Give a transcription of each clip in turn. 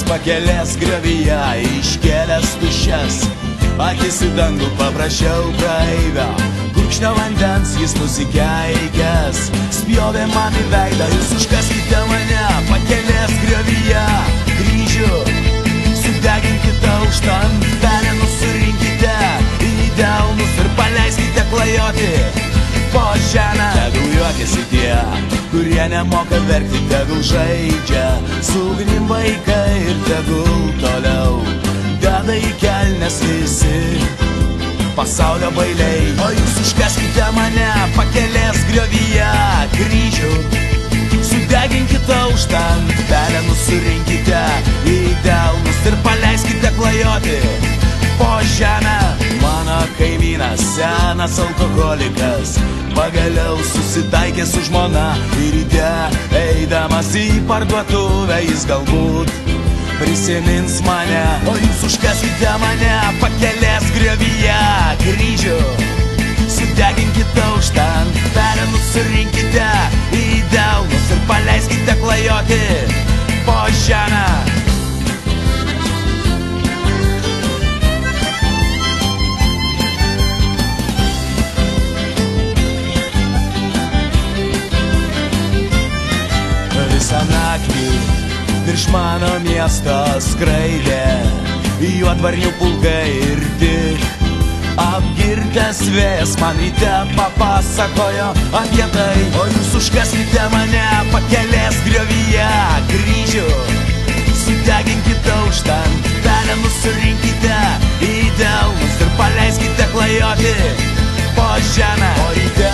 pakelės griovyje, iškėlęs tuščias akis į dangų paprašiau praeivio gurkšnio vandens, jis nusikeikęs spjovė man į veidą. Jūs užkaskite mane pakelės griovyje, kryžių sudeginkite aukštan, pelenus surinkite į delnus ir paleiskite klajoti po žemę. Tegul juokiasi tie, kurie nemoka verkti, tegul žaidžia su ugnim vaikai ir tegul toliau deda į kelnes visi pasaulio bailiai. O jūs užkaskite mane pakelės griovyje, kryžių sudeginkite aukštan, pelenus surinkite į delnus ir paleiskite klajoti po žemę. Mano kaimynas, senas alkoholikas, pagaliau susitaikė su žmona ir ryte eidamas į parduotuvę jis galbūt prisimins mane. O jūs užkaskite mane pakelės griovyje, kryžių sudeginkite aukštan, pelenus surinkite į delnus ir paleiskite klajoti po žemę. Visą naktį virš mano miesto skraidė juodvarnių pulkai ir tik apgirtęs vėjas man ryte papasakojo apie tai. O jūs užkaskite mane pakelės griovyje, kryžių sudeginkite aukštan, pelenus surinkite į delnus ir paleiskite klajoti po žemę. O ryte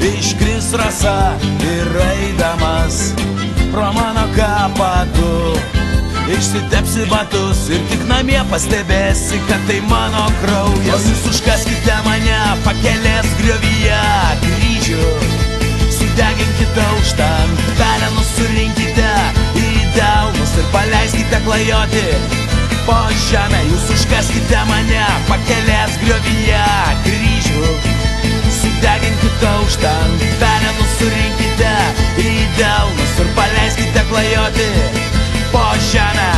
iškris rasa ir eidamas pro mano kapą tu išsitepsi batus ir tik namie pastebėsi, kad tai mano kraujas. O jūs užkaskite mane pakelės griovyje, kryžių sudeginkite aukštan, pelenus surinkite į delnus ir paleiskite klajoti po žemę. Jūs užkaskite mane pakelės griovyje, kryžių sudeginkite aukštan, pelenus surinkite į delnus ir paleiskite klajoti po žemę.